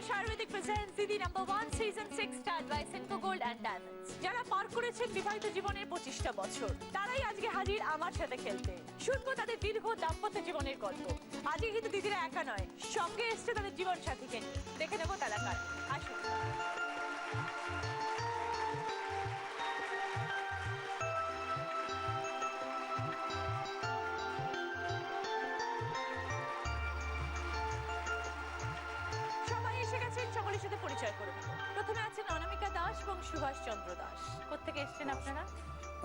Bosch Ayurvedic presents Didi #1 Season 6 starred by Senco Gold and Diamonds. যারা পার করেছেন বিবাহিত জীবনের 25টা বছর, তারাই আজকে হাজির আমার সাথে খেলতে। শুনবো তাদের দীর্ঘ দাম্পত্য জীবনের গল্প। আজকে কিন্তু দিদিরা একা নয়, সঙ্গে এসছে তাদের জীবন সাথীকে নিয়ে। দেখে নেবো তারা কার। আসুন। সকলের সাথে পরিচয় করে দেব। প্রথমে আছেন অনামিকা দাস এবং সুভাষ চন্দ্র দাস। কোত্থেকে এসেছেন আপনারা?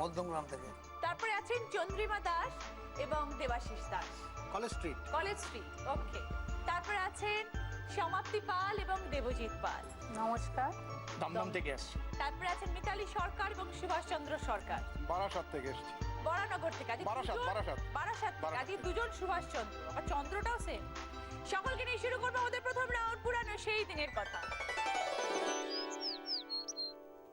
মধ্যমগ্রাম থেকে। তারপরে আছেন চন্দ্রিমা দাস এবং Debashis Das. College Street. College Street, okay. তারপরে আছেন সমাপ্তি পাল এবং দেবজিৎ পাল। নমস্কার, দমদম থেকে আসছি। তারপরে আছেন মিতালি সরকার এবং সুভাষ চন্দ্র সরকার। বারাসাত থেকে এসেছি। বরানগর থেকে। বারাসাত থেকে। আজকে দুজন সুভাষ চন্দ্র, আবার চন্দ্রটাও সেম। সকলকে নিয়ে শুরু করবো আমাদের প্রথম রাউন্ড, পুরানো সেই দিনের কথা।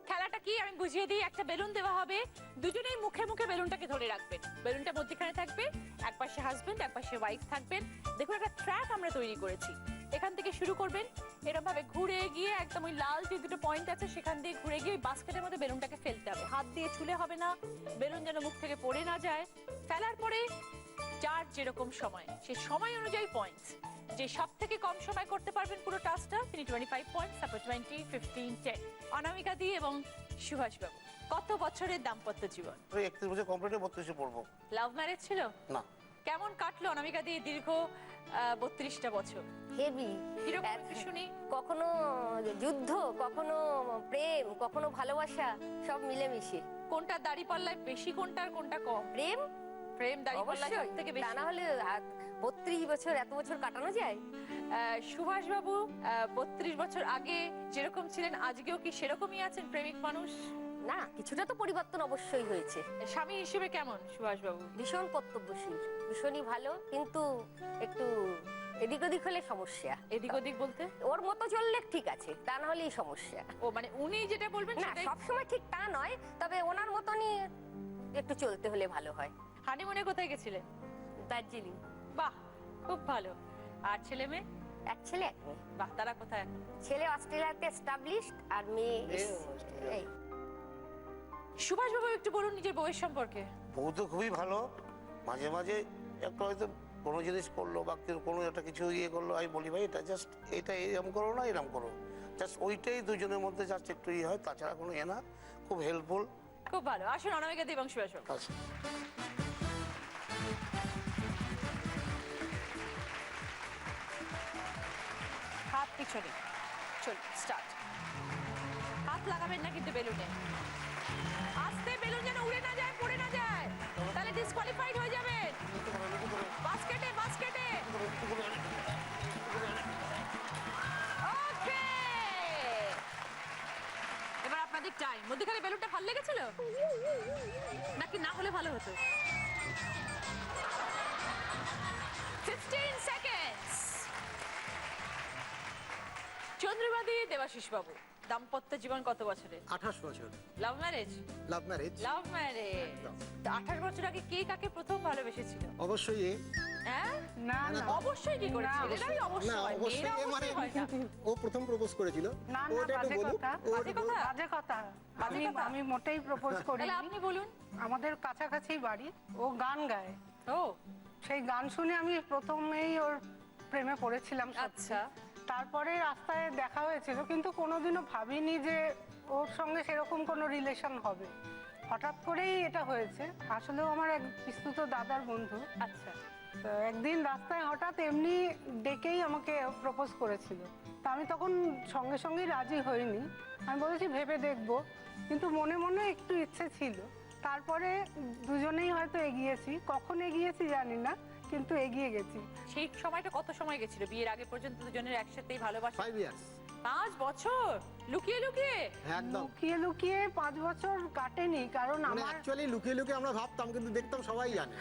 খেলাটা কি আমি বুঝিয়ে দিই। একটা বেলুন দেওয়া হবে, দুজনেই মুখে মুখে বেলুনটাকে ধরে রাখবেন। বেলুনটা মধ্যখানে থাকবে, একপাশে হাজবেন্ড একপাশে ওয়াইফ থাকবেন। দেখুন একটা ট্র্যাক আমরা তৈরি করেছি। এখান থেকে শুরু করবেন, এরকম ভাবে ঘুরে গিয়ে একদম ওই লাল যে দুটো পয়েন্ট আছে সেখান দিয়ে ঘুরে গিয়ে বাস্কেটের মধ্যে বেলুনটাকে ফেলতে হবে। হাত দিয়ে ছুলে হবে না, বেলুন যেন মুখ থেকে পড়ে না যায়। ফেলার পরে যার যেরকম সময়, সে সময় অনুযায়ী পয়েন্টস। যে সব থেকে কম সময় করতে পারবেন পুরো টাস্কটা, তিনি 25 পয়েন্টস, তারপর 20, 15, 10। অনামিকা দি এবং সুভাষ বাবু, কত বছরের দাম্পত্য জীবন? 31 বছর কমপ্লিট, 32-এ পড়বো। লাভ ম্যারেজ ছিল না। কেমন কাটলো অনামিকা দি দীর্ঘ 32টা বছর? হেভি। কিরকম একটু শুনি। কখনো যুদ্ধ, কখনো প্রেম, কখনো ভালোবাসা, সব মিলেমিশে। কোনটা দাড়িপাল্লায় বেশি, কোনটা আর কোনটা কম? প্রেম। প্রেম দাড়িপাল্লায় সব থেকে বেশি। তা না হলে 32 বছর এত বছর কাটানো যায়? সুভাষ বাবু 32 বছর আগে যেরকম ছিলেন আজকেও কি সেরকমই আছেন? প্রেমিক মানুষ না, কিছুটা তো পরিবর্তন অবশ্যই হয়েছে। স্বামী হিসেবে কেমন সুভাষ বাবু? ভীষণ কর্তব্যশীল, ভীষণই ভালো, কিন্তু একটু এদিক ওদিক হলে সমস্যা। এদিক ওদিক বলতে? ওর মতো চললে ঠিক আছে, তা না হলেই সমস্যা। ও মানে উনি যেটা বলবেন না, সেটাই। সবসময় ঠিক তা নয়, তবে ওনার মতনই একটু চলতে হলে ভালো হয়। হানিমুনে কোথায় গেছিলেন? দার্জিলিং। বাহ, খুব ভালো। আর ছেলে মেয়ে? এক ছেলে এক মেয়ে। বাহ, তারা কোথায় এখন? ছেলে অস্ট্রেলিয়াতে এস্টাবলিশড আর মেয়ে এই। সুভাষ বাবু একটু বলুন নিজের বউয়ের সম্পর্কে। বউ তো খুবই ভালো। মাঝে মাঝে একটা হয়তো কোনো জিনিস করলো বা কোনো একটা কিছু ইয়ে করলো, আমি বলি ভাই এটা জাস্ট এটা এরকম করো না, এরকম করো। জাস্ট ওইটাই দুজনের মধ্যে জাস্ট একটু ইয়ে হয়, তাছাড়া কোনো ইয়ে না। খুব হেল্পফুল। খুব ভালো। আসুন অনামিকা দি এবং সুভাষ বাবু। আচ্ছা। হাত পিছনে, চল স্টার্ট। হাত লাগাবেন না কিন্তু বেলুনে। আস্তে, বেলুন যেন উড়ে না যায়, পড়ে না যায়, তাহলে ডিসকোয়ালিফাইড হয়ে যাবে। বাস্কেটে বাস্কেটে। ওকে, এবার আপনাদের টাইম। মধ্যখানে বেলুনটা ভালো লেগেছিল নাকি না হলে ভালো হতো? 15 সেকেন্ডস। চন্দ্রবাদী দেবাশিস বাবু, দাম্পত্য জীবন কত বছরের? 28 বছর। Love marriage? Love marriage. Love marriage. 28 বছর আগে কে কাকে প্রথম ভালোবেসেছিল? অবশ্যই এ। হ্যাঁ? না না। অবশ্যই কি করে? ছেলেরাই অবশ্যই না, হয়, অবশ্যই মেয়েরা এ মানে অবশ্যই হয় না। ও প্রথম প্রপোজ করেছিল। না, ওটা একটু বাজে বলুন। কথা। বাজে কথা? বাজে কথা। বাজে কথা? আমি মোটেই প্রপোজ করি। তাহলে আপনি বলুন। আমাদের কাছাকাছি বাড়ি, ও গান গায়। ও সেই গান শুনে আমি প্রথমেই ওর প্রেমে পড়েছিলাম। সত্যি। আচ্ছা। তারপরে রাস্তায় দেখা হয়েছিল, কিন্তু কোনোদিনও ভাবিনি যে ওর সঙ্গে সেরকম কোনো রিলেশন হবে। হঠাৎ করেই এটা হয়েছে। আসলেও আমার এক বিস্তুত দাদার বন্ধু। আচ্ছা। তো একদিন রাস্তায় হঠাৎ এমনি ডেকেই আমাকে প্রপোজ করেছিল। তা আমি তখন সঙ্গে সঙ্গেই রাজি হইনি। আমি বলেছি ভেবে দেখবো, কিন্তু মনে মনে একটু ইচ্ছে ছিল। তারপরে দুজনেই হয়তো এগিয়েছি, কখন এগিয়েছি জানি না, কিন্তু এগিয়ে গেছি। সেই সময়টা কত সময় গেছিল? বিয়ের আগে পর্যন্ত দুজনের একসাথেই ভালোবাসা? 5 ইয়ার্স। 5 বছর লুকিয়ে লুকিয়ে? একদম। লুকিয়ে লুকিয়ে 5 বছর কাটেনি, কারণ মানে আমার অ্যাকচুয়ালি লুকিয়ে লুকিয়ে আমরা ভাবতাম, কিন্তু দেখতাম সবাই জানে।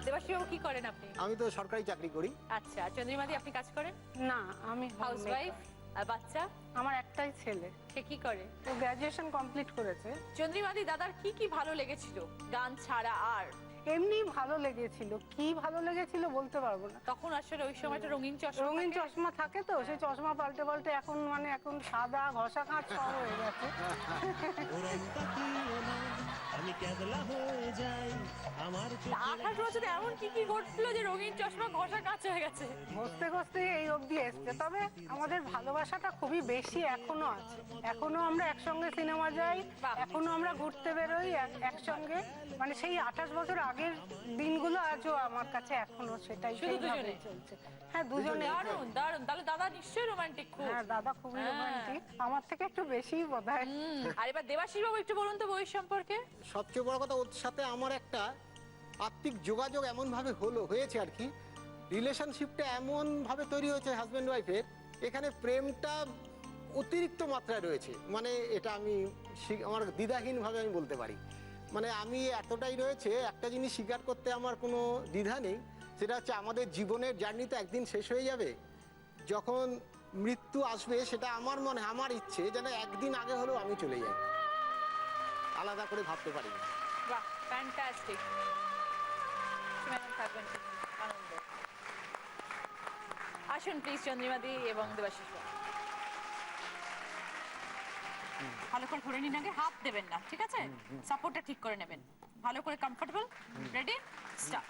দেবাশিস বাবু কি করেন আপনি? আমি তো সরকারি চাকরি করি। আচ্ছা। চন্দ্রিমাদি আপনি কাজ করেন? না, আমি হাউসওয়াইফ। আর বাচ্চা? আমার একটাই ছেলে, সে কি করে? ও গ্র্যাজুয়েশন কমপ্লিট করেছে। চন্দ্রিমাদি দাদার কি কি ভালো লেগেছিল গান ছাড়া? আর এমনি ভালো লেগেছিল, কি ভালো লেগেছিল বলতে পারবো না। তখন আসলে ওই সময়টা রঙিন চশমা রঙিন থাকে। চশমা থাকে তো, সেই চশমা পাল্টে পাল্টে এখন মানে এখন সাদা ঘষা কাঁচ সব হয়ে গেছে। আমি কেবলা হয়ে যাই আমার 28 বছরে এমন কি কি ঘটলো যে রঙিন চশমা ঘষা কাজ হয়ে গেছে? ঘষতে ঘষতে এই অবধি এসছে। তবে আমাদের ভালোবাসাটা খুবই বেশি এখনো আছে, এখনো আমরা একসঙ্গে সিনেমা যাই, বাহ। এখনো আমরা ঘুরতে বেরোই একসঙ্গে। মানে সেই 28 বছর আগের দিনগুলো আজও আমার কাছে এখনো সেটাই শুধু সেইভাবেই দুজনে? চলছে। হ্যাঁ, দুজনে। দারুণ দারুণ, তাহলে দাদা নিশ্চয়ই রোমান্টিক খুব। হ্যাঁ, দাদা খুবই হ্যাঁ। রোমান্টিক, আমার থেকে একটু বেশিই বোধহয়। আর এবার দেবাশিস বাবু একটু বলুন তো বইয়ের সম্পর্কে। সবচেয়ে বড় কথা, ওর সাথে আমার একটা আত্মিক যোগাযোগ এমনভাবে হয়েছে আর কি, রিলেশনশিপটা এমনভাবে তৈরি হয়েছে হাজব্যান্ড ওয়াইফের, এখানে প্রেমটা অতিরিক্ত মাত্রায় রয়েছে। মানে এটা আমি আমার দ্বিধাহীনভাবে আমি বলতে পারি। মানে আমি এতটাই রয়েছে, একটা জিনিস স্বীকার করতে আমার কোনো দ্বিধা নেই, সেটা হচ্ছে আমাদের জীবনের জার্নি তো একদিন শেষ হয়ে যাবে। যখন মৃত্যু আসবে সেটা আমার মনে, আমার ইচ্ছে যেন একদিন আগে হলেও আমি চলে যাই, আলাদা করে ভাবতে পারি না। বাহ, ফ্যান্টাস্টিক। ম্যাডাম থাকবেন খুব আনন্দ। আসুন প্লিজ চন্দ্রিমাদি এবং দেবাশিস বাবু। ভালো করে ধরে নিন, আগে হাত দেবেন না, ঠিক আছে? সাপোর্টটা ঠিক করে নেবেন, ভালো করে কমফোর্টেবল। Ready, start.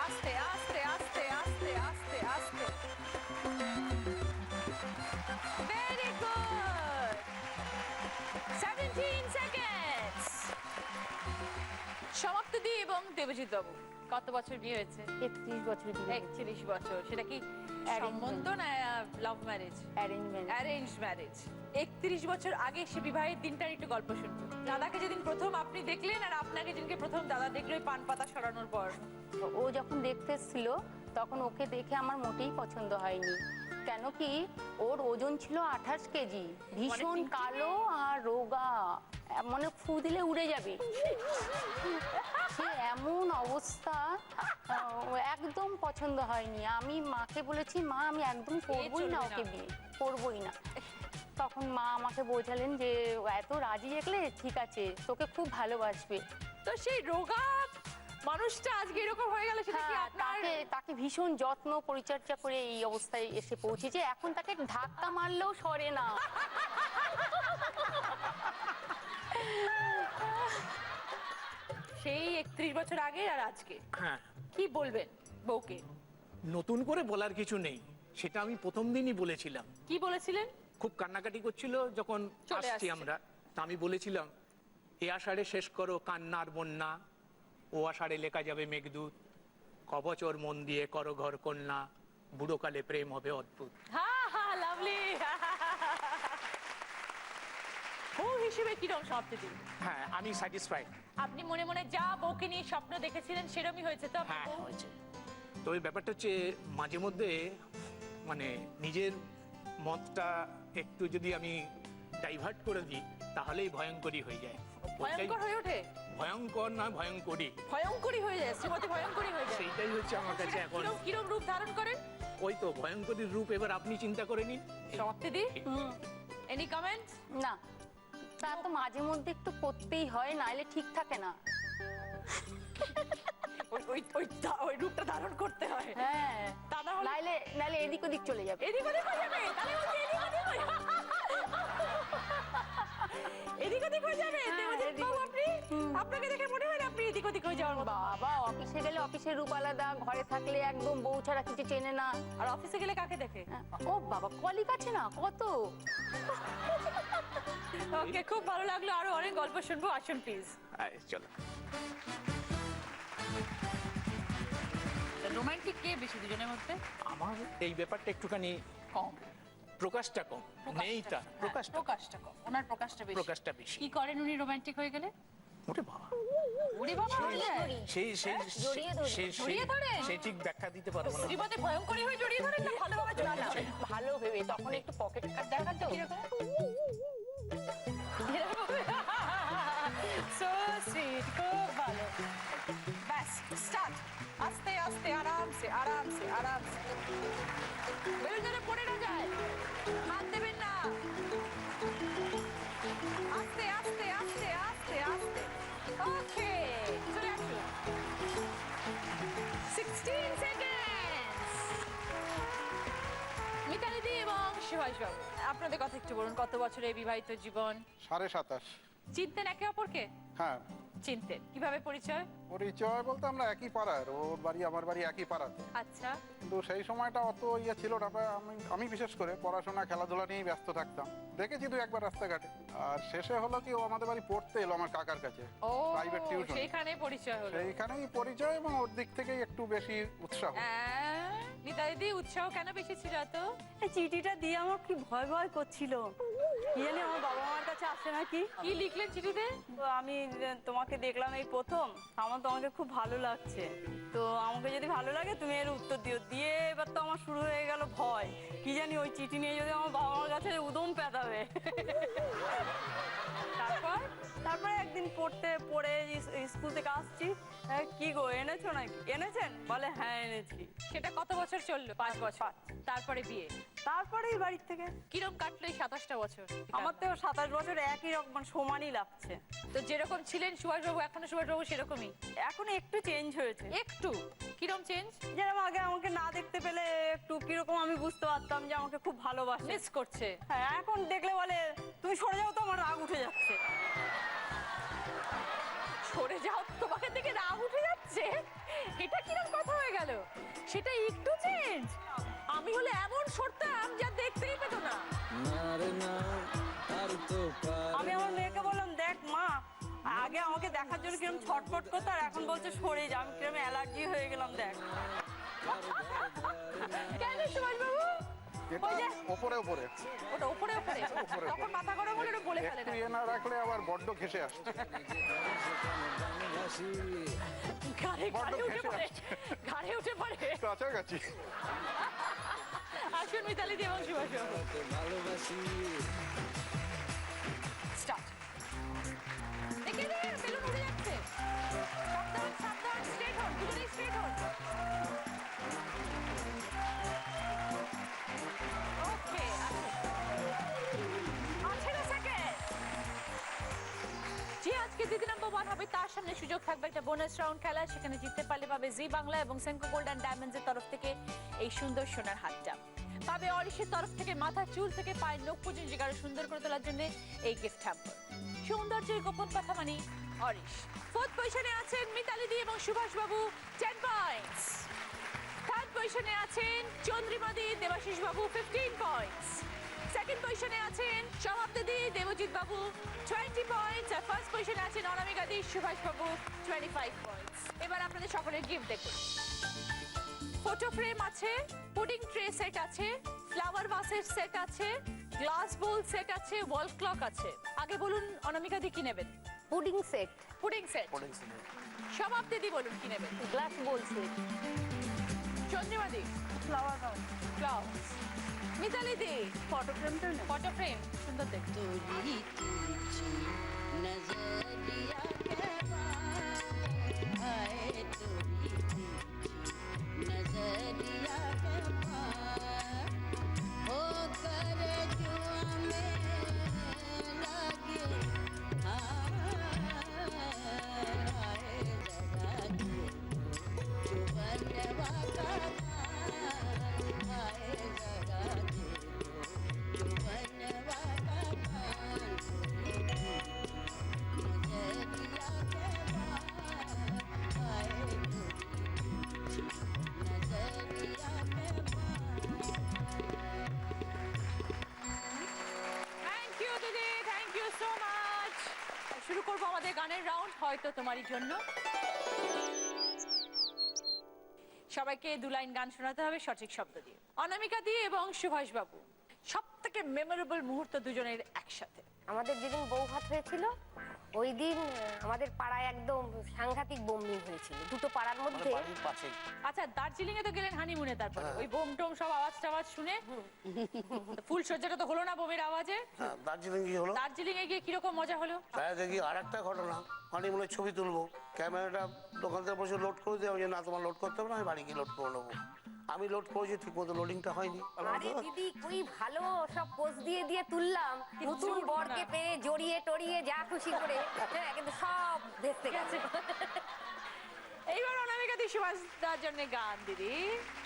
আস্তে আস্তে আস্তে আস্তে আস্তে আস্তে। Very good. 17 সেকেন্ডস। সমাপ্তি এবং দেবজিৎ বাবু, কত বছর বিয়ে হয়েছে? 31 বছর বিয়ে 31 বছর। সেটা কি সম্বন্ধ না love marriage? Arrangement. Arrange marriage. 31 বছর আগে সে বিবাহের দিনটার একটু গল্প শুনবো। দাদাকে যেদিন প্রথম আপনি দেখলেন আর আপনাকে যেদিনকে প্রথম দাদা দেখলো ওই পান পাতা সরানোর পর। ও যখন দেখতে এসেছিল তখন ওকে দেখে আমার মোটেই পছন্দ হয়নি। কেন কি ওর ওজন ছিল 28 কেজি, ভীষণ টিকটিকি? কালো আর রোগা, মানে ফু দিলে উড়ে যাবে, সে এমন অবস্থা। একদম পছন্দ হয়নি। আমি মাকে বলেছি, মা আমি একদম করবই না, ওকে বিয়ে করবই না। তখন মা আমাকে বোঝালেন যে এত রাজি দেখলে ঠিক আছে, তোকে খুব ভালোবাসবে। তো সেই রোগা মানুষটা আজকে এরকম হয়ে গেল, সেটা কি হ্যাঁ, আপনার? তাকে ভীষণ যত্ন পরিচর্যা করে এই অবস্থায় এসে পৌঁছেছে। এখন তাকে ধাক্কা মারলেও সরে না। সেই 31 বছর আগে আর আজকে হ্যাঁ, কি বলবেন বউকে? নতুন করে বলার কিছু নেই, সেটা আমি প্রথম দিনই বলেছিলাম। কি বলেছিলেন? খুব কান্নাকাটি করছিল যখন চলে আসছি আসছে। আমরা, তা আমি বলেছিলাম এ আষাঢ়ে শেষ করো কান্নার বন্যা, ও আষাঢ়ে লেখা যাবে মেঘদূত, কবচর মন দিয়ে করো ঘর কন্যা, বুড়োকালে প্রেম হবে অদ্ভুত। হা হা, লাভলি। বউ হিসেবে কিরকম সমাপ্তি দিন? হ্যাঁ, আমি স্যাটিসফাইড। আপনি মনে মনে যা বউকে নিয়ে স্বপ্ন দেখেছিলেন সেরকমই হয়েছে তো? আপনার হ্যাঁ, বউ? হয়েছে। তবে ব্যাপারটা হচ্ছে মাঝে মধ্যে মানে নিজের মতটা একটু যদি আমি ডাইভার্ট করে দিই তাহলেই ভয়ঙ্করই হয়ে যায়। ভয়ঙ্কর হয়ে ওঠে? ভয়ঙ্কর না, ভয়ঙ্করই। ভয়ঙ্করই হয়ে যায়, শ্রীমতী ভয়ঙ্করী হয়ে যায়। সেইটাই হচ্ছে আমার কাছে এখন। কিরম কিরম রূপ ধারণ করেন? ওই তো ভয়ঙ্করীর রূপ, এবার আপনি চিন্তা করে নিন। সমাপ্তি দি, এনি কমেন্ট? না, তা তো মাঝে মধ্যে একটু করতেই হয়, নাইলে ঠিক থাকে না। ওই রূপটা ধারণ করতে হয়। হ্যাঁ, তা না হলে নাইলে এদিক ওদিক চলে যাবে। এদিক ওদিক হয়ে যাবে, তাহলে বলছি এদিক ওদিক হয়ে যাবে। এদিক ওদিক হয়ে যাবে। দেবজিৎ এদিক বাবু, ওদিক। আপনি আপনাকে দেখে মনে হয় না আপনি এদিক ওদিক হয়ে যাওয়ার মতো? বাবা, অফিসে গেলে অফিসের রূপ আলাদা, ঘরে থাকলে একদম বউ ছাড়া কিছু চেনে না। আর অফিসে গেলে কাকে দেখে? ও বাবা, কলিগ আছে না কত। ওকে, খুব ভালো লাগলো, আরো অনেক গল্প শুনবো। আসুন প্লিজ। চলো। রোমান্টিক কে বেশি দুজনের মধ্যে? আমার এই ব্যাপারটা একটুখানি কম। প্রকাশটা কম নেই, তার প্রকাশটা প্রকাশটা কম, ওনার প্রকাশটা বেশি। প্রকাশটা বেশি। কি করেন উনি রোমান্টিক হয়ে গেলে? ওরে বাবা, ওরে বাবা, হয়ে যায়? সেই সেই জড়িয়ে ধরে। সেই- জড়িয়ে ধরে? সেই ঠিক ব্যাখ্যা দিতে পারবো না। শ্রীমতী ভয়ঙ্করী হয়ে জড়িয়ে ধরেন না ভালোভাবে জড়িয়ে ধরেন? ভালো ভেবে তখন একটু পকেট কাট দেখান তো। সো সুইট, খুব ভালো। ব্যাস, স্টার্ট। আস্তে আস্তে, আরামসে আরামসে আরামসে। বেলুন যেন পড়ে না যায়, হাত দেবেন না। সুভাষবাবু, আপনাদের কথা একটু বলুন, কত বছরের বিবাহিত জীবন? 27.5। চিনতেন একে অপরকে? হ্যাঁ, চিনতেন। কিভাবে পরিচয়? পরিচয় বলতে আমরা একই পাড়ার, ওর বাড়ি আমার বাড়ি একই পাড়াতে। আচ্ছা। কিন্তু সেই সময়টা অত ইয়ে ছিল না, আমি বিশেষ করে পড়াশোনা খেলাধুলা নিয়েই ব্যস্ত থাকতাম। দেখেছি দু একবার রাস্তাঘাটে। আর শেষে হলো কি, ও আমাদের বাড়ি পড়তে এলো আমার কাকার কাছে, ও, প্রাইভেট টিউশন। সেইখানে পরিচয় হলো। সেইখানেই পরিচয়, এবং ওর দিক থেকেই একটু বেশি উৎসাহ। নিতা দিদি, উৎসাহ কেন বেশি ছিল এত? এই চিঠিটা দিয়ে আমার কি ভয় ভয় করছিল, কি জানি আমার বাবা মার কাছে আসে নাকি। কি লিখলেন চিঠিতে? তো আমি তোমাকে দেখলাম এই প্রথম, আমার তোমাকে খুব ভালো লাগছে, তো আমাকে যদি ভালো লাগে তুমি এর উত্তর দিও। দিয়ে এবার তো আমার শুরু হয়ে গেল ভয়, কি জানি ওই চিঠি নিয়ে যদি আমার বাবা মার কাছে উদম পেতাবে। তারপরে একদিন পড়ে স্কুল থেকে আসছি, কি গো এনেছো নাকি, এনেছেন? বলে হ্যাঁ এনেছি। সেটা কত বছর চললো? 5 বছর। তারপরে বিয়ে। তারপরে এই বাড়ির থেকে কিরম কাটলো এই 27টা বছর? আমার তো 27 বছর একই রকম, সমানই লাগছে। তো যেরকম ছিলেন সুভাষবাবু, এখনো সুভাষবাবু সেরকমই? এখন একটু চেঞ্জ হয়েছে। একটু? কিরম চেঞ্জ? যেরকম আগে আমাকে না দেখতে পেলে একটু কিরকম আমি বুঝতে পারতাম যে আমাকে খুব ভালোবাসে, মিস করছে। হ্যাঁ, এখন দেখলে বলে তুমি সরে যাও, তো আমার রাগ উঠে যাচ্ছে। সরে যাও, তোমাকে দেখে রাগ উঠে যাচ্ছে? এটা কিরম কথা হয়ে গেল? সেটা একটু চেঞ্জ? আমি হলে এমন সরতাম যা দেখতেই পেতো না। আমি আমার মেয়েকে বললাম, দেখ মা, আগে আমাকে দেখার জন্য কিরম ছটফট করতো, আর এখন বলছে সরে যা, আমি কিরম অ্যালার্জি হয়ে গেলাম দেখ। কেন সুভাষবাবু? এটা ওই যে ওপরে ওপরে ওটা উপরে উপরে, তখন মাথা গরম হলে ওটা বলে ফেলে একটু না। ইয়ে না রাখলে আবার বড্ড ঘেসে আসছে। ঘাড়ে উঠে পড়ে, ঘাড়ে উঠে পড়ে। কাছাকাছি। আসুন মিতালি দি এবং সুভাষবাবু। স্টার্ট। দেখে দে, বেলুন উড়ে যাচ্ছে। সাবধান, সাবধান, স্ট্রেট হন, দুজনেই স্ট্রেট হন। ওকে, আছে না সেকেন্ড? যে আজকে দিদি নাম্বার 1 হবে, তার সামনে সুযোগ থাকবে একটা বোনাস রাউন্ড খেলা। সেখানে জিততে পারলে পাবে জি বাংলা এবং সেনকো গোল্ড অ্যান্ড ডায়মন্ডস এর তরফ থেকে এই সুন্দর সোনার হাতটা, পাবে অরিশের তরফ থেকে মাথা চুল থেকে পায়ের নখ পর্যন্ত জায়গাটা সুন্দর করে তোলার জন্য এই গিফট হ্যাম্পার। সৌন্দর্যের গোপন কথা মানি অরিশ। 4th পজিশনে আছেন মিতালি দি এবং সুভাষ বাবু, 10 পয়েন্টস। 3rd পজিশনে আছেন চন্দ্রিমা দি, দেবাশিস বাবু, 15 পয়েন্টস। 2nd পজিশনে আছেন সমাপ্তি দি, দেবজিৎ বাবু, 20 পয়েন্টস। আর 1st পজিশনে আছেন অনামিকা দি, সুভাষ বাবু, 25 পয়েন্টস। এবার আপনাদের সকলের গিফট দেখুন। ফটো ফ্রেম আছে, পুডিং ট্রে সেট আছে, ফ্লাওয়ার ভাসের সেট আছে, গ্লাস বোল সেট আছে, ওয়াল ক্লক আছে। আগে বলুন অনামিকা দি কি নেবেন? Pudding set, pudding set. সমাপ্তি দি বলুন কি নেবেন? গ্লাস বোল সেট, চন্দ্রিমা দি ফ্লাওয়ার ভাস, ফ্লাওয়ার্স, মিতালি দি ফটো ফ্রেমটা নেব। ফটো ফ্রেম সুন্দর দেখতে। तुझी तुझी नजरिया के पार आए, तुझी तुझी नजरिया के पार होकर जुआ में लगे आए जरा चुबनवा का आए जरा चुबनवा का नजरिया के पार आए, नजरिया के থ্যাংক ইউ দিদি, থ্যাংক ইউ সো মাচ। শুরু করবো আমাদের গানের রাউন্ড, হয়তো তোমারই জন্য। সবাইকে 2 লাইন গান শোনাতে হবে সঠিক শব্দ দিয়ে। অনামিকা দি এবং সুভাষ বাবু, সব থেকে মেমোরেবল মুহূর্ত দুজনের একসাথে। আমাদের যেদিন বউ ভাত হয়েছিল ওই দিন আমাদের পাড়ায় একদম সাংঘাতিক বোমবিং হয়েছিল, দুটো পাড়ার মধ্যে। বাড়ির পাশেই। আচ্ছা, দার্জিলিং এ তো গেলেন হানিমুনে, তারপরে ওই বোম টোম সব আওয়াজ টাওয়াজ শুনে ফুল সজ্জাটা তো হলো না বোমের আওয়াজে। হ্যাঁ, দার্জিলিং কি হলো? দার্জিলিং এ গিয়ে কিরকম মজা হলো? বেড়াতে গিয়ে আর একটা ঘটনা, হানিমুনের ছবি তুলবো, ক্যামেরাটা দোকান থেকে বসে লোড করে দিয়ে, আমি যে না তোমার লোড করতে হবে না, আমি বাড়ি গিয়ে লোড করে নেবো। আমি লোড করেছি, ঠিক মতো লোডিংটা হয়নি। আরে দিদি, ওই ভালো সব পোজ দিয়ে দিয়ে তুললাম, নতুন বরকে পেয়ে জড়িয়ে টড়িয়ে যা খুশি করে, হ্যাঁ, কিন্তু সব ভেস্তে গেছে। এইবার অনামিকা দি সুভাষ দার জন্য গান দিদি।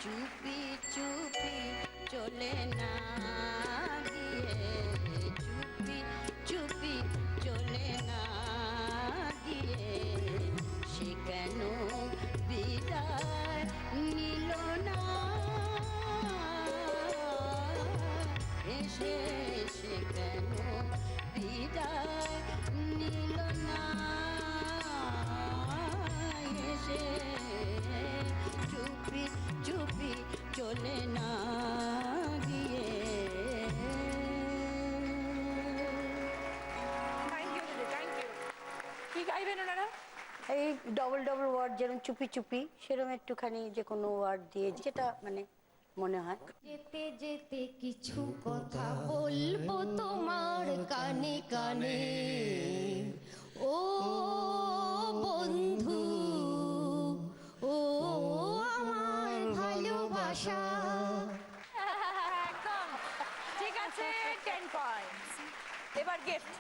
चुपी चुपी चले ना গাইবেন ওনারা? এই ডবল ডবল ওয়ার্ড যেরকম চুপি চুপি সেরকম একটুখানি যে কোনো ওয়ার্ড দিয়ে যেটা মানে মনে হয়। যেতে যেতে কিছু কথা বলবো তোমার কানে কানে, ও বন্ধু, ও আমার ভালোবাসা। একদম ঠিক আছে, 10 পয়েন্টস। এবার gift,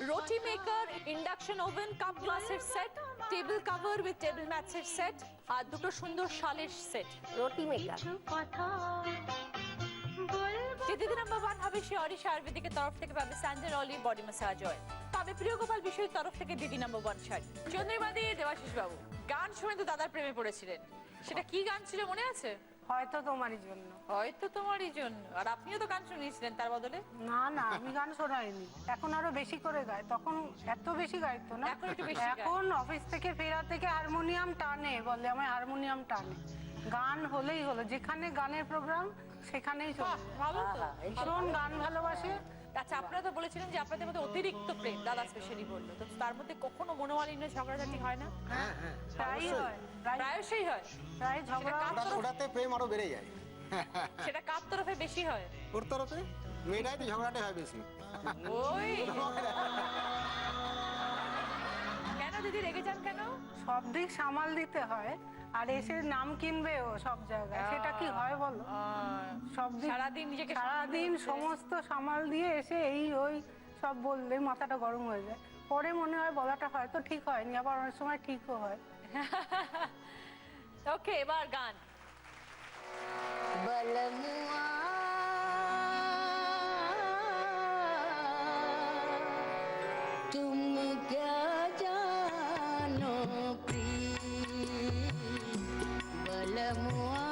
roti maker, induction oven, cup গ্লাসের set, table cover with table ম্যাটসের সেট, আর দুটো সুন্দর শালের সেট। রুটি মেকার। যে দিদি নাম্বার 1 হবে সে অরিশা আয়ুর্বেদিকের তরফ থেকে পাবে স্যান্ডেল অলি বডি ম্যাসাজ অয়েল, পাবে প্রিয় গোপাল বিষয়ের তরফ থেকে দিদি নাম্বার 1 শাড়ি। চন্দ্রিমাদি, দেবাশিস বাবু, গান শুনে তো দাদার প্রেমে পড়েছিলেন, সেটা কি গান ছিল মনে আছে? হয়তো তোমারই জন্য। হয়তো তোমারই জন্য। আর আপনিও তো গান শুনিয়েছিলেন তার বদলে। না না, আমি গান শোনাইনি, এখন আরো বেশি করে গায়, তখন এত বেশি গাইতো না। এখন একটু বেশি গায়। এখন অফিস থেকে ফেরা থেকে হারমোনিয়াম টানে, বলে আমার হারমোনিয়াম টানে। গান হলেই হলো, যেখানে গানের প্রোগ্রাম সেখানেই চলে। বাহ, ভালো তো। ভীষণ গান ভালোবাসে। আচ্ছা, আপনারা তো বলেছিলেন যে আপনাদের মধ্যে অতিরিক্ত প্রেম, দাদা স্পেশালি বললো, তো তার মধ্যে কখনো মনোমালিন্য ঝগড়াঝাটি হয় না? প্রায়ই হয়, প্রায়শই হয়। প্রায় ঝগড়া। ওটাতে প্রেম আরো বেড়ে যায়। সেটা কার তরফে বেশি হয়? ওর তরফে মেয়েরাই তো ঝগড়াটে হয় বেশি। ওই কেন দিদি রেগে যান কেন? সব দিক সামাল দিতে হয়, আর এসে নাম কিনবে ও সব জায়গায়, সেটা কি হয় বলো? সব দিক সারাদিন নিজেকে সারাদিন সমস্ত সামাল দিয়ে এসে এই ওই সব বললে মাথাটা গরম হয়ে যায়। পরে মনে হয় বলাটা হয়তো ঠিক হয়নি, আবার অনেক সময় ঠিকও হয়। ওকে, এবার গান। বলমুয়া तुम क्या जानो प्रिय, बलमुआ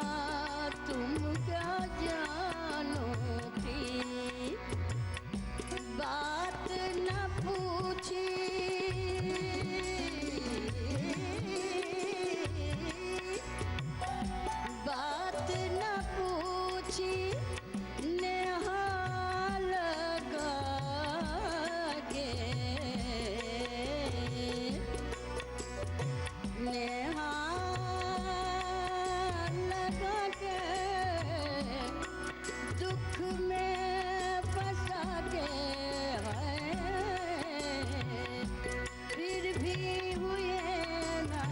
तुम क्या जानो प्रिय, बात न पूछी बात न पूछी नेहा लगा के, नेहा लगा के दुख में फंसा के है, फिर भी हुए ना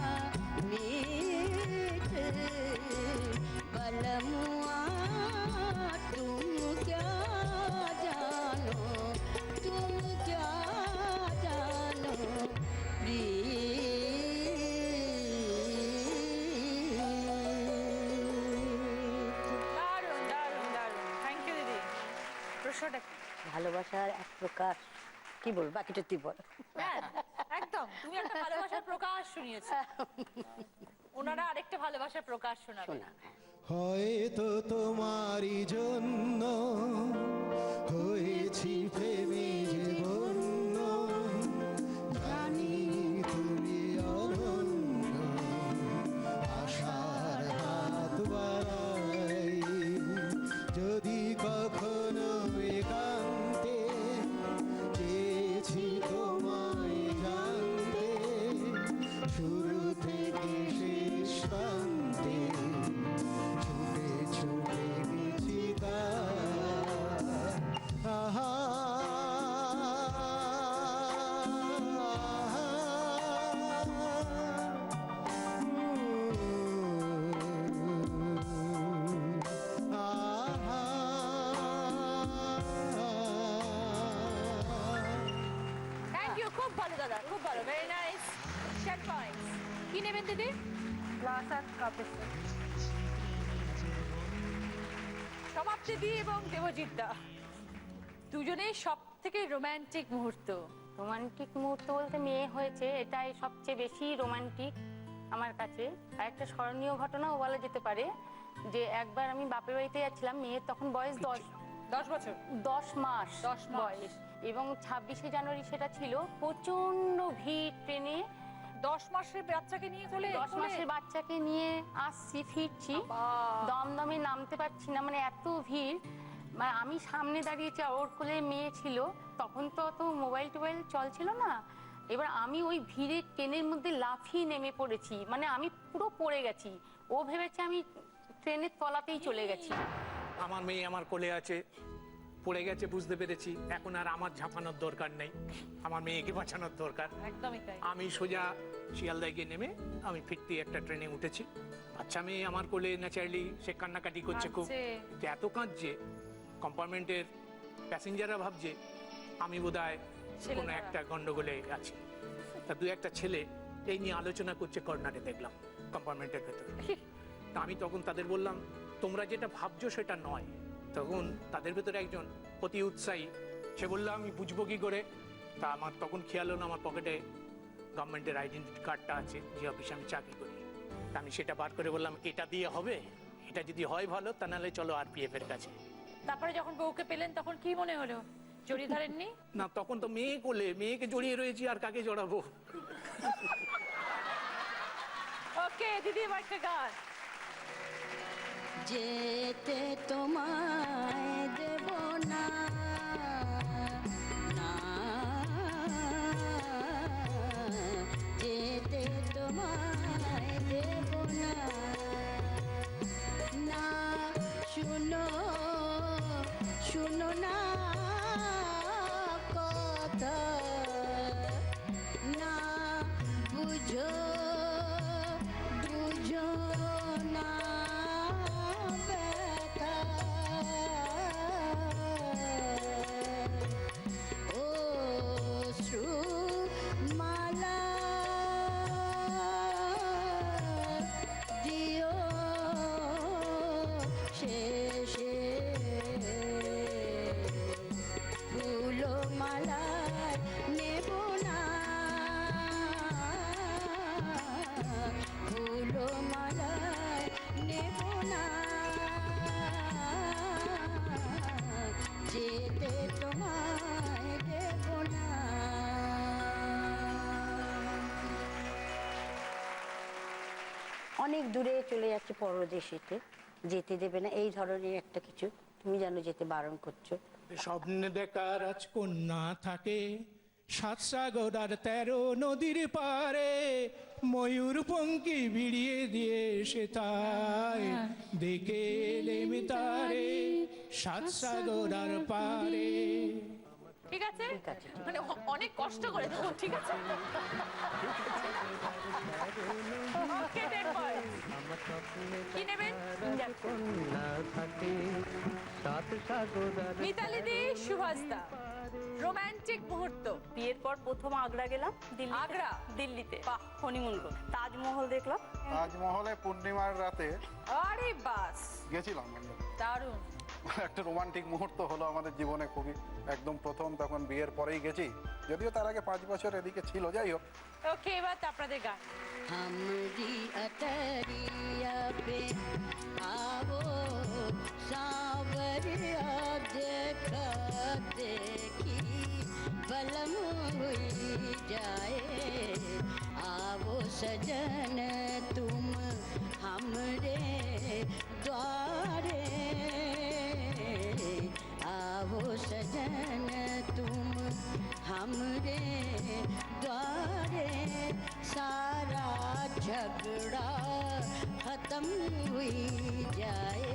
मीत, बलमुआ तुम क्या जानो, तुम क्या जानो দারুণ দারুণ দারুণ, থ্যাংক ইউ দিদি। প্রশ্নটা কি? ভালোবাসার এক প্রকার, কি বল বাকিটা তুই বল। হ্যাঁ, একদম, তুমি একটা ভালোবাসার প্রকাশ শুনিয়েছো, ওনারা আরেকটা ভালোবাসার প্রকাশ শোনাবে। শোনা হয়তো তোমারই জন্য হয়েছি প্রেমে যে বন্য, জানি তুমি অনন্য, আশার হাত বাড়াই, যদি কখনো একান্তে চেয়েছি তোমায় জানতে, শুরু থেকে শেষ প্রান্তে ছুটে ছুটে গেছি তার। আহা, থ্যাংক ইউ, খুব ভালো দাদা, খুব ভালো, ভেরি নাইস। 10 পয়েন্টস। কি নেবেন দিদি? গ্লাস আর কাপের সেট। সমাপ্তি দি এবং দেবজিৎ দা, দুজনেই সব থেকে রোমান্টিক মুহূর্ত। রোমান্টিক মুহূর্ত বলতে মেয়ে হয়েছে, এটাই সবচেয়ে বেশি রোমান্টিক আমার কাছে। আর একটা স্মরণীয় ঘটনাও বলা যেতে পারে, যে একবার আমি বাপের বাড়িতে যাচ্ছিলাম, মেয়ের তখন বয়স 10 বছর, 10 মাস 10 মাস বয়স, এবং 26শে জানুয়ারি সেটা ছিল। প্রচন্ড ভিড় ট্রেনে, 10 মাসের বাচ্চাকে নিয়ে চলে 10 মাসের বাচ্চাকে নিয়ে আসছি, ফিরছি, দমদমে নামতে পারছি না, মানে এত ভিড়। মানে আমি সামনে দাঁড়িয়েছি, আর ওর কোলে মেয়ে ছিল, তখন তো অত মোবাইল টোবাইল চলছিল না। এবার আমি ওই ভিড়ে ট্রেনের মধ্যে লাফিয়ে নেমে পড়েছি, মানে আমি পুরো পড়ে গেছি। ও ভেবেছে আমি ট্রেনের তলাতেই চলে গেছি। আমার মেয়ে আমার কোলে আছে, পড়ে গেছে বুঝতে পেরেছি, এখন আর আমার ঝাঁপানোর দরকার নেই, আমার মেয়েকে বাঁচানোর দরকার। একদমই তাই। আমি সোজা শিয়ালদায় গিয়ে নেমে আমি ফিরতি একটা ট্রেনে উঠেছি। বাচ্চা মেয়ে আমার কোলে, ন্যাচারালি সে কান্নাকাটি করছে খুব, কাঁদছে। যে এত কাঁদছে কম্পার্টমেন্টের প্যাসেঞ্জাররা ভাবছে আমি বোধহয় ছেলে কোনো ধরা। একটা গন্ডগোলে আছি। তা দু একটা ছেলে এই নিয়ে আলোচনা করছে কর্নারে, দেখলাম কম্পার্টমেন্টের ভেতরে। তা আমি তখন তাদের বললাম, তোমরা যেটা ভাবছো সেটা নয়। তখন তাদের ভেতরে একজন অতি উৎসাহী, সে বললো আমি বুঝবো কি করে। তা আমার তখন খেয়াল হলো আমার পকেটে গভর্নমেন্টের আইডেন্টি কার্ডটা আছে, যে অফিসে আমি চাকরি করি। তা আমি সেটা বার করে বললাম, এটা দিয়ে হবে? এটা যদি হয় ভালো, তা নাহলে চলো RPF এর কাছে। তারপরে যখন বউকে পেলেন তখন কি মনে হলো? জড়িয়ে ধরেননি? না, তখন তো মেয়ে কোলে, মেয়েকে জড়িয়ে রয়েছি, আর কাকে জড়াবো। ওকে দিদি, এবার একটা গান। যেতে তোমায় দেব না, না যেতে তোমায় দেব না, না শুনো শুনো না কথা, না বুঝো বুঝো না ব্যথা, অশ্রুমালা দিও শেষে, ফুলমালায় নেব না, ফুলমালায় নেব না, যেতে তোমায় দেব না। অনেক দূরে চলে যাচ্ছে পরদেশেতে, যেতে দেবে না, এই ধরনের একটা কিছু তুমি যেন যেতে বারণ করছো। স্বপ্নে দেখা রাজকন্যা থাকে 7 সাগর আর 13 নদীর পারে, ময়ূর পঙ্কি ভিড়িয়ে দিয়ে সে তাই দেখে এলেম তারে 7 সাগর আর পারে। ঠিক আছে? ঠিক আছে, ঠিক মানে অনেক কষ্ট করে দেবো, ঠিক আছে? ওকে, 10 points। কি নেবেন? মিতালি দি, সুভাষদা, রোমান্টিক মুহূর্ত। বিয়ের পর প্রথম আগ্রা গেলাম, দিল্লি। আগ্রা? দিল্লিতে হনিমুন করে তাজমহল দেখলাম। তাজমহলে পূর্ণিমার রাতে আরে বাস, গেছিলাম আমরা। দারুণ। একটা রোমান্টিক মুহূর্ত হলো আমাদের জীবনে, খুবই একদম প্রথম, তখন বিয়ের পরেই গেছি, যদিও তার আগে 5 বছর এদিকে ছিল, যাই হোক। ওকে, এবার আপনাদের গান। हमरी अटरिया पे आओ सावरिया, देखा देखी बलम हुई जाए, आओ सजन तुम हमरे द्वारे, आओ सजन तुम हमरे द्वारे, सारा झगड़ा खत्म हुई जाए,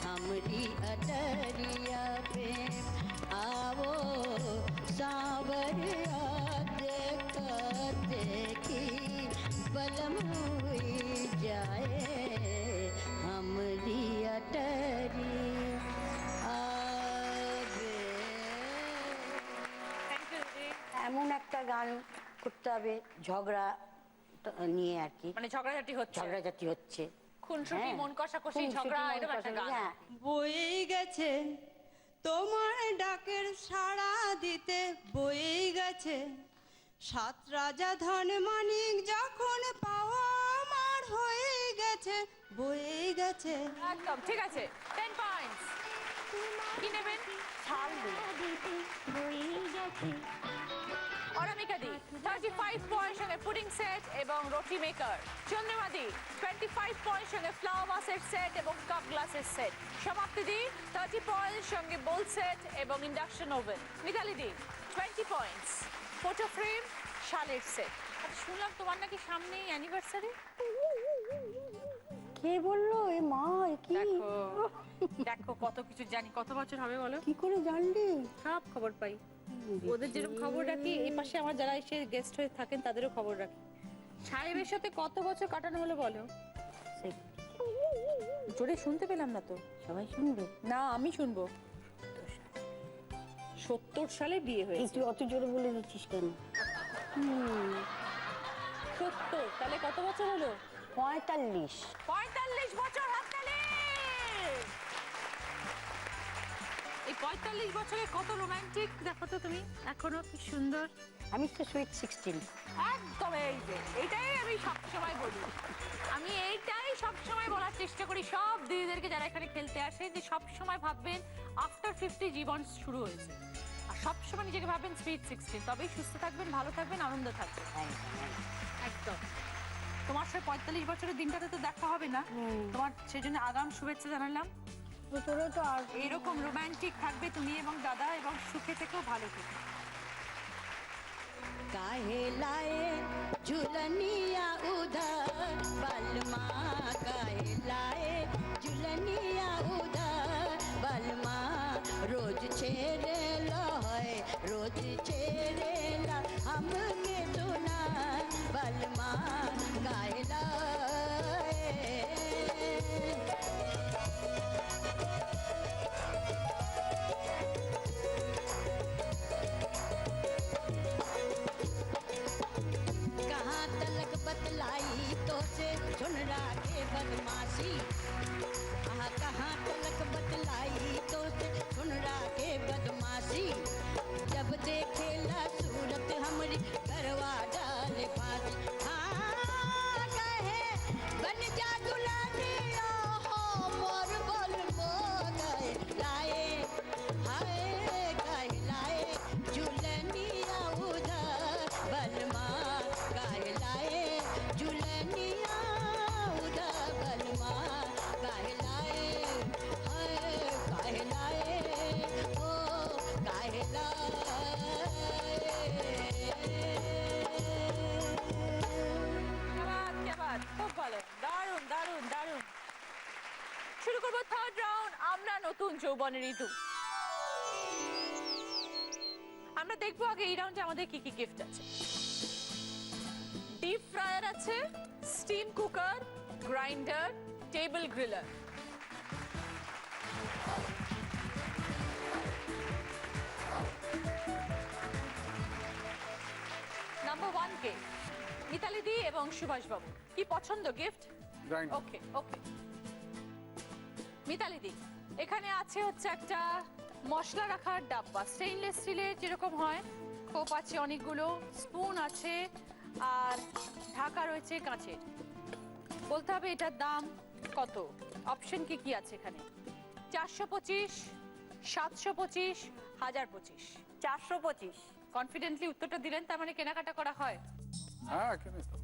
हमरी अटरिया पे आओ सावरिया, देखा देखी बलम हुई जाए, हमरी अटरिया आवे। থ্যাংক ইউ দিদি। এমন একটা গান করতে হবে ঝগড়া নিয়ে আর কি, মানে ঝগড়াঝাটি হচ্ছে, ঝগড়াঝাটি হচ্ছে, খুনসুটি, হ্যাঁ। মন কষাকষি, খুনসুটি, ঝগড়া, মন এরকম একটা কষাকষি, গান। হ্যাঁ। বয়ে গেছে তোমার ডাকের সাড়া দিতে, বয়ে গেছে 7 রাজা ধন মানিক, যখন পাওয়া আমার হয়ে গেছে, বয়ে গেছে। একদম ঠিক আছে, 10 পয়েন্টস। কি নেবেন? ছাড় দিতে বয়ে গেছে অনামিকা দি 35 পয়েন্ট সঙ্গে পুডিং সেট এবং রুটি মেকার। চন্দ্রিমা দি 25 পয়েন্ট সঙ্গে ফ্লাওয়ার ভাসের সেট এবং কাপ গ্লাসের সেট। সমাপ্তি দি 30 পয়েন্ট সঙ্গে বোল সেট এবং ইন্ডাকশন ওভেন। মিতালি দি 20 পয়েন্টস ফটো ফ্রেম শালের সেট। শুনলাম তোমার নাকি সামনেই অ্যানিভার্সারি। কে বললো? এ মা, এ কি? দেখো দেখো কত কিছু জানি। কত বছর হবে বলো? কি করে জানলি? সব খবর পাই। ওদের যেরকম খবর রাখি, এই পাশে আমার যারা এসে গেস্ট হয়ে থাকেন তাদেরও খবর রাখি। সাহেবের সাথে কত বছর কাটানো হলো বলো? জোরে শুনতে পেলাম না তো। সবাই শুনবে? না, আমি শুনবো। 70 সালে বিয়ে হয়েছে। তুই অত জোরে বলে দিচ্ছিস কেন? 70, তাহলে কত বছর হলো? 45। 45 বছর হাততালি। এই 45 বছরে কত রোমান্টিক দেখো তো তুমি, এখনো কি সুন্দর। আমি তো সুইট 16। একদম, এই যে এটাই আমি সবসময় বলি। আমি এইটাই সবসময় বলার চেষ্টা করি সব দিদিদেরকে যারা এখানে খেলতে আসে, যে সবসময় ভাববেন আফটার 50 জীবন শুরু হয়েছে। আর সবসময় নিজেকে ভাববেন সুইট 16, তবেই সুস্থ থাকবেন, ভালো থাকবেন, আনন্দ থাকবেন। একদম। তোমার সাথে 45 বছরের দিনটাতে তো দেখা হবে না, তোমার সেজন্য আগাম শুভেচ্ছা জানালাম। তোরা তো আর এরকম রোমান্টিক থাকবে তুমি এবং দাদা, এবং সুখে থেকেও ভালো থেকো। काहे लाए झुलनिया उधर बलमा, काहे लाए झुलनिया उधर बलमा, रोज छेड़ेला है रोज छेड़ेला हमके सुना बलमा, काहे लाए। कहाँ तलक बतलाई तो से सुन राखे बदमाशी, कहाँ तलक बतलाई तो से सुन राखे बदमाशी, जब देखेला सूरत हमरी करवा डाले फांसी। हाँ कहे बन जा दुल्हनिया हो मोर बोल मो गए लाए, हाय कहे लाए झुलनिया उधर बलमा, काहे लाए झुलनिया उधर बलमा, काहे लाए, हाय काहे लाए, ओ काहे लाए। क्या बात, খুব ভালো, দারুণ দারুণ দারুণ। শুরু করবো থার্ড রাউন্ড, আমরা নতুন যৌবনের ঋতু। আমরা দেখবো আগে এই রাউন্ডে আমাদের কি কি গিফট আছে। ডিপ ফ্রায়ার আছে, steam cooker, grinder, table griller. Number 1 কে মিতালি দি এবং সুভাষ বাবু, কি পছন্দ গিফট? Grinder. ওকে ওকে। মিতালি দি, এখানে আছে হচ্ছে একটা মশলা রাখার ডাব্বা, স্টেইনলেস স্টিলের যেরকম হয়, কোপ আছে অনেকগুলো, স্পুন আছে, আর ঢাকা রয়েছে কাঁচের। বলতে হবে এটার দাম কত। অপশন কি কি আছে এখানে? 425, 725, 1025। 425। কনফিডেন্টলি উত্তরটা দিলেন, তার মানে কেনাকাটা করা হয়। হ্যাঁ কিনে তো।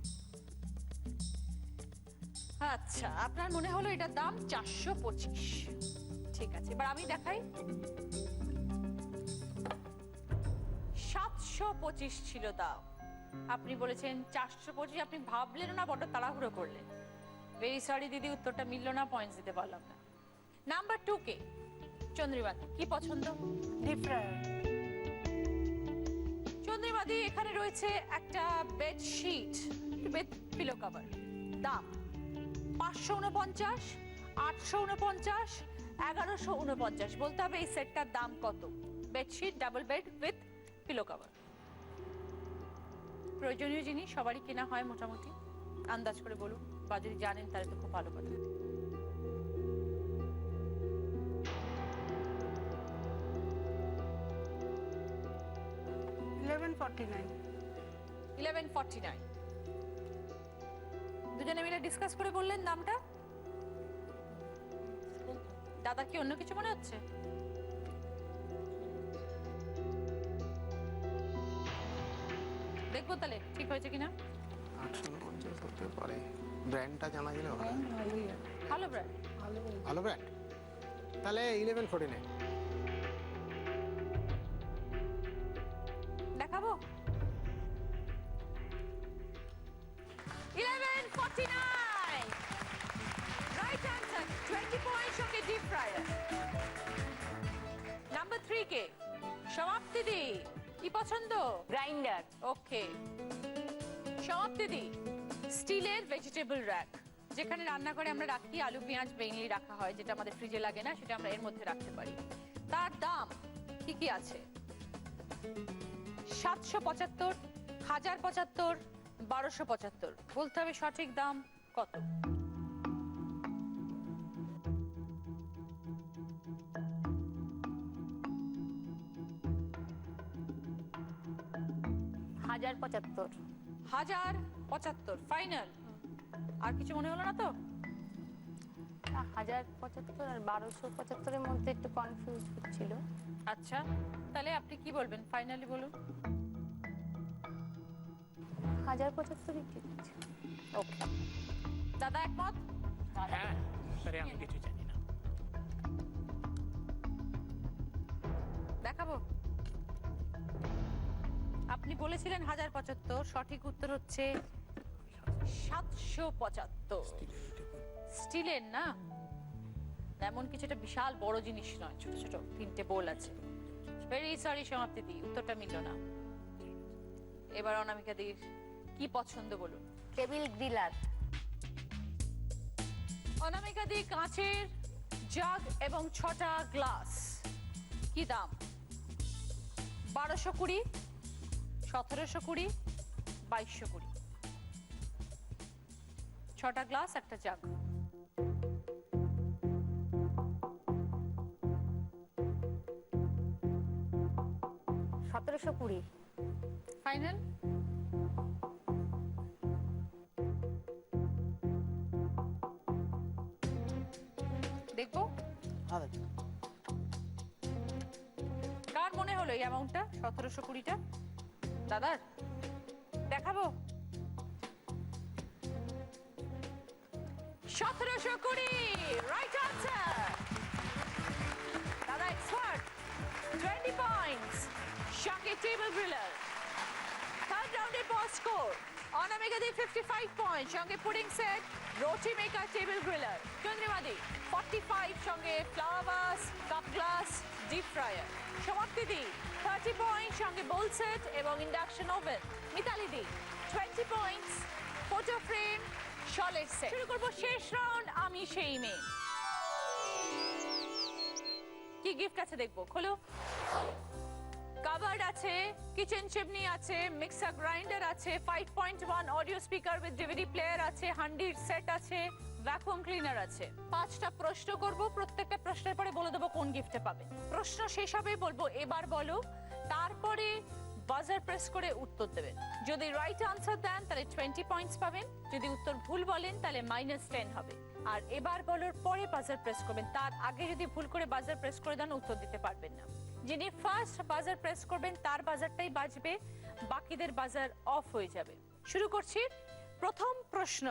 আচ্ছা, আপনার মনে হলো এটার দাম 425। ঠিক আছে, এবার আমি দেখাই। 725 ছিল দাম, আপনি বলেছেন 425। আপনি ভাবলেন না, বড় তাড়াহুড়ো করলেন। ভেরি সরি দিদি, উত্তরটা মিলল না, পয়েন্টস দিতে পারলাম না। নাম্বার 2 কে চন্দ্রিমাদি, কি পছন্দ? Deep fryer. চন্দ্রিমাদি, এখানে রয়েছে একটা বেডশিট উইথ পিলো কভার, দাম 549, 849, 1149। বলতে হবে এই সেটটার দাম কত। Bedsheet, double bed with pillow cover. প্রয়োজনীয় জিনিস সবারই কেনা হয় মোটামুটি, আন্দাজ করে বলুন, বা যদি জানেন তাহলে তো খুব ভালো কথা। $1149। দুজনে মিলে ডিসকাস করে বললেন দামটা। দাদা কি অন্য কিছু মনে হচ্ছে? দেখবো তাহলে ঠিক হয়েছে কিনা। 849 হতে পারে, ব্র্যান্ডটা জানা গেলে ভালো। ভালো ব্র্যান্ড। ভালো ব্র্যান্ড, তাহলে 1149। দেখাবো 1149 রাইট আনসার। 20 পয়েন্ট সঙ্গে ডিপ ফ্রায়ার। নাম্বার 3 কে সমাপ্তি দি কি পছন্দ? গ্রাইন্ডার। ওকে সমাপ্তি দি স্টিলের ভেজিটেবল র‍্যাক, যেখানে রান্না করে আমরা রাখি আলু পেঁয়াজ মেইনলি রাখা হয়, যেটা আমাদের ফ্রিজে লাগে না সেটা আমরা এর মধ্যে রাখতে পারি। তার দাম কি কি আছে? 775, 1075, 1275। বলতে হবে সঠিক দাম কত। হাজার 75। 1075 ফাইনাল। আর কিছু মনে হলো না তো? 1075 আর 1275 মধ্যে একটু কনফিউজ হচ্ছিল। আচ্ছা তাহলে আপনি কি বলবেন, ফাইনালি বলুন। 1075 ঠিক আছে। ওকে দাদা একমত? হ্যাঁ স্যার, আমি কিছু জানি না। দেখাবো। আপনি বলেছিলেন 1075, সঠিক উত্তর হচ্ছে 775। স্টিলের না, এমন কিছু একটা বিশাল বড় জিনিস নয়, ছোট ছোট 3টে বোল আছে। ভেরি সরি সমাপ্তি দি, উত্তরটা মিলল না। এবার অনামিকা দির কি পছন্দ বলুন। Table griller. অনামিকা দি কাঁচের জাগ এবং 6টা গ্লাস, কি দাম? 1220, 1720, 2220। 6টা গ্লাস একটা জাগ। — 1720। ফাইনাল। দেখবো কার মনে হলো এই অ্যামাউন্টটা 1720টা। দাদার দেখাবো। 1720 রাইট আনসার। দাদা এক্সপার্ট। 20 পয়েন্টস সঙ্গে টেবিল গ্রিলার। থার্ড রাউন্ডের পয়েন্ট স্কোর অনামিকা দি 55 পয়েন্ট সঙ্গে pudding set, roti maker, table griller. Chandrima দি 45 সঙ্গে flower vase, cup glass, deep fryer. Samapti দি 30 পয়েন্ট সঙ্গে বোল সেট এবং ইন্ডাকশন ওভেন। মিতালি দি 20 points, photo frame, solid set. শুরু করবো শেষ রাউন্ড, আমি সেই মেয়ে। কি গিফট আছে দেখবো, খোলো। কাবার্ড আছে, কিচেন চিমনি আছে, মিক্সার গ্রাইন্ডার আছে, 5.1 audio speaker with DVD player আছে, হান্ডির সেট আছে, ভ্যাকুয়াম ক্লিনার আছে। 5টা প্রশ্ন করব, প্রত্যেকটা প্রশ্নের পরে বলে দেবো কোন গিফটে পাবে। প্রশ্ন শেষ হবে বলবো এবার বলো, তারপরে বাজার প্রেস করে উত্তর দেবেন। যদি রাইট আনসার দেন তাহলে 20 পয়েন্টস পাবেন, যদি উত্তর ভুল বলেন তাহলে -10 হবে। আর এবার বলার পরে বাজার প্রেস করবেন, তার আগে যদি ভুল করে বাজার প্রেস করে দেন উত্তর দিতে পারবেন না। যিনি ফার্স্ট বাজার প্রেস করবেন তার বাজারটাই বাজবে, বাকিদের বাজার অফ হয়ে যাবে। শুরু করছি। প্রথম প্রশ্ন,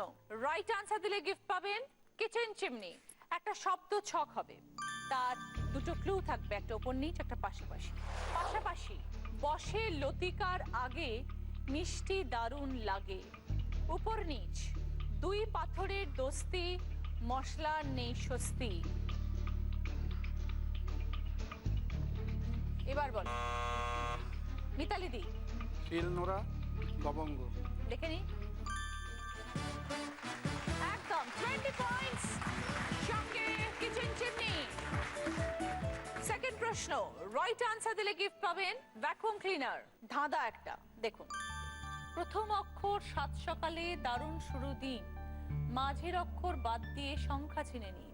রাইট আনসার দিলে গিফট পাবেন কিচেন চিমনি। একটা শব্দ ছক হবে, তার দুটো ক্লু থাকবে, একটা উপর নিচ একটা পাশাপাশি। পাশাপাশি বসে লতিকার আগে মিষ্টি দারুণ লাগে। উপর নিচ 2 পাথরের দোস্তি, মশলার নেই স্বস্তি। এবার বল মিতালি দি। শিলনোড়া, লবঙ্গ। দেখে নি একদম 20 পয়েন্টস সঙ্গে কিচেন চিমনি। সেকেন্ড প্রশ্ন, রাইট আনসার দিলে গিফট পাবেন ভ্যাকুয়াম ক্লিনার, ধাঁধা একটা। দেখুন, প্রথম অক্ষর 7 সকালে দারুণ শুরু দিন, মাঝের অক্ষর বাদ দিয়ে সংখ্যা চিনে নিন।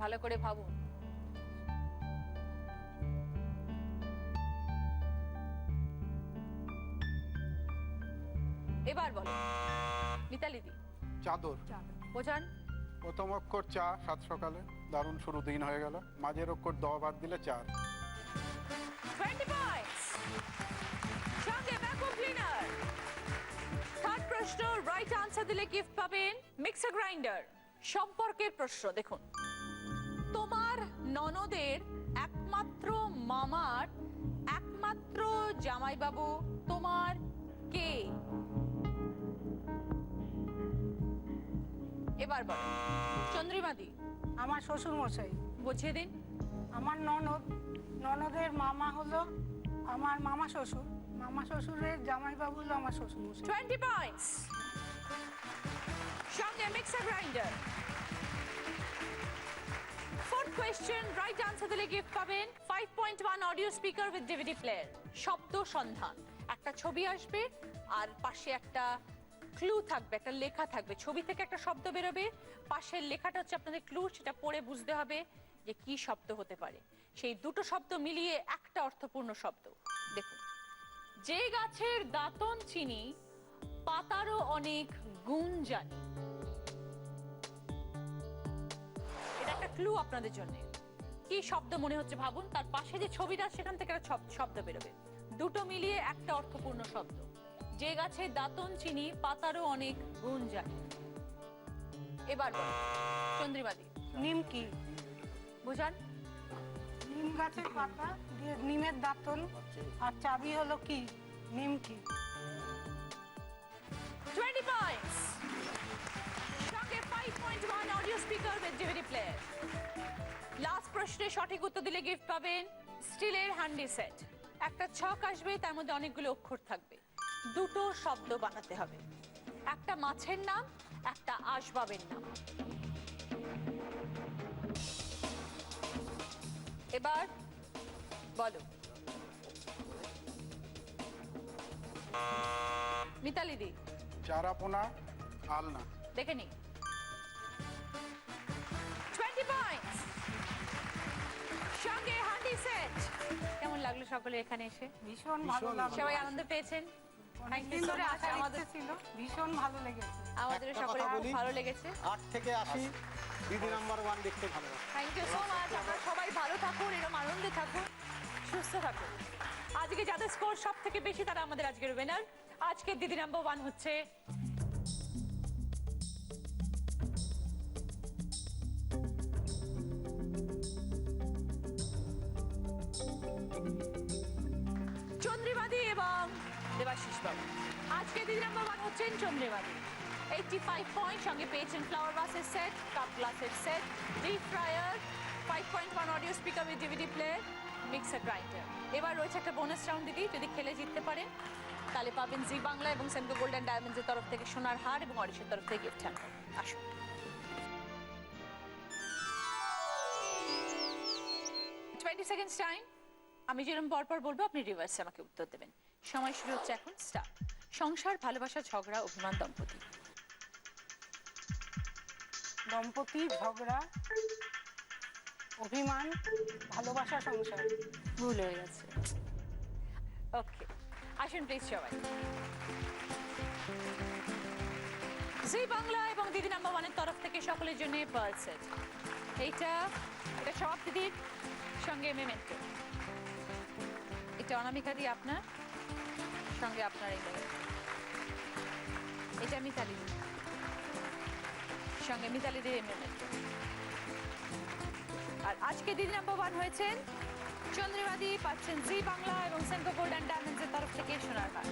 ভালো করে ভাবুন। এবার বলো মিতালি দি। চাদর। বোঝান। প্রথম অক্ষর চা, 7 সকালে দারুণ শুরু দিন হয়ে গেল, মাঝের অক্ষর দ বাদ দিলে 4। 20 পয়েন্টস। সঙ্গে ভ্যাকুয়াম ক্লিনার। থার্ড প্রশ্ন, রাইট আনসার দিলে গিফট পাবেন মিক্সার গ্রাইন্ডার। সম্পর্কের প্রশ্ন দেখুন, তোমার ননদের একমাত্র মামার একমাত্র জামাইবাবু তোমার কে? এবার বল চন্দ্রিমাদি। আমার শ্বশুর মশাই। বুঝিয়ে দিন। আমার ননদের মামা হলো আমার মামা শ্বশুর, মামা শ্বশুরের জামাইবাবু হলো আমার শ্বশুর মশাই। 20 পয়েন্টস। সঙ্গে mixer grinder. Fourth question, right answer দিলে গিফট পাবেন 5.1 audio speaker with DVD player. শব্দ সন্ধান, একটা ছবি আসবে আর পাশে একটা ক্লু থাকবে, একটা লেখা থাকবে। ছবি থেকে একটা শব্দ বেরোবে, পাশের লেখাটা হচ্ছে আপনাদের ক্লু, সেটা পড়ে বুঝতে হবে যে কি শব্দ হতে পারে। সেই দুটো শব্দ মিলিয়ে একটা অর্থপূর্ণ শব্দ। দেখুন, যে গাছের দাঁতন চিনি পাতারও অনেক গুণ জানি। এটা একটা ক্লু আপনাদের জন্য। কি শব্দ মনে হচ্ছে ভাবুন, তার পাশে যে ছবিটা সেখান থেকে একটা শব্দ বেরোবে, দুটো মিলিয়ে একটা অর্থপূর্ণ শব্দ। যে গাছের দাঁতন চিনি পাতারও অনেক গুণ জানি। এবার বল চন্দ্রিমাদি। নিমকি। বুঝান। নিম গাছের পাতা দিয়ে নিমের দাঁতন, আর চাবি হলো কি? নিমকি। 20 পয়েন্টস। সঙ্গে 5.1 audio speaker with DVD player. Last প্রশ্নে সঠিক উত্তর দিলে গিফট পাবেন স্টিলের হ্যান্ডি সেট। একটা ছক আসবে, তার মধ্যে অনেকগুলো অক্ষর থাকবে, দুটো শব্দ বানাতে হবে। একটা মাছের নাম, একটা আসবাবের নাম। এবার বলো মিতালি দি। চারাপোনা আলনা। দেখে নি। 20 পয়েন্টস। সঙ্গে হ্যান্ডি সেট। কেমন লাগলো সকলে এখানে এসে? ভীষণ ভালো লাগলো। সবাই আনন্দ পেয়েছেন? অনেকদিন ধরে আসার ইচ্ছে ছিল, ভীষণ ভালো লেগেছে। আমাদেরও একটা সকলের কথা খুব বলি, ভালো লেগেছে। 8 থেকে 80 দিদি নাম্বার 1 দেখতে ভালো লাগে। Thank you so much. আপনারা সবাই ভালো থাকুন, এরকম আনন্দে থাকুন, সুস্থ থাকুন। আজকে যাদের স্কোর সব থেকে বেশি তারা আমাদের আজকের উইনার। আজকে দিদি নাম্বার 1 হচ্ছে চন্দ্রিমাদি এবং দেবাশিস বাবু। আজকে দিদি নাম্বার 1 হচ্ছেন চন্দ্রিমাদি। 85 পয়েন্ট। সঙ্গে পেয়েছেন ফ্লাওয়ার ভাসের সেট, কাপ গ্লাসের set, deep fryer, 5.1 audio speaker with DVD player, mixer grinder. এবার রয়েছে একটা বোনাস রাউন্ড দিদি, যদি খেলে জিততে পারেন তাহলে পাবেন জি বাংলা এবং সেমকো গোল্ড অ্যান্ড ডায়মন্ডসের তরফ থেকে সোনার হার এবং অরিশের তরফ থেকে গিফট হ্যাম্পার। আসুন। 20 সেকেন্ডস টাইম। আমি যেরকম পরপর বলবো আপনি রিভার্সে আমাকে উত্তর দেবেন। সময় শুরু হচ্ছে এখন, স্টার্ট। সংসার, ভালোবাসা, ঝগড়া, অভিমান, দম্পতি। দম্পতি, ঝগড়া, অভিমান, ভালোবাসা, সংসার। ভুল হয়ে গেছে। ওকে, আসুন প্লিজ সবাই। জি বাংলা এবং দিদি নাম্বার 1 এর তরফ থেকে সকলের জন্য পার্ল সেট। এটা সব দিদির, সঙ্গে মেমেন্টো। এটা অনামিকা দি আপনার, সঙ্গে আপনার এই মেয়ে। এটা মিতালি দি, সঙ্গে মিতালি দির মেমেন্টো। আর আজকে দিদি নাম্বার 1 হয়েছেন চন্দ্রিমাদি, পাচ্ছেন জি বাংলা এবং সেমকো গোল্ড অ্যান্ড ডায়মন্ডসের তরফ থেকে সোনার হার।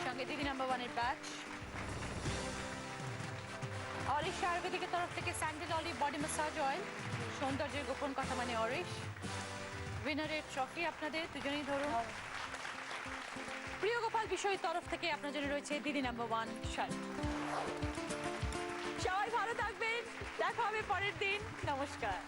সঙ্গে দিদি নাম্বার 1 এর ব্যাচ। অরিশ আয়ুর্বেদিকের তরফ থেকে sandal olive body massage oil, সৌন্দর্যের গোপন কথা মানে অরিশ। উইনারের ট্রফি আপনাদের দুজনেই ধরুন। প্রিয় গোপাল বিষয়ের তরফ থেকে আপনার জন্য রয়েছে দিদি নাম্বার 1 শাড়ি। সবাই ভালো থাকবেন, দেখা হবে পরের দিন। নমস্কার।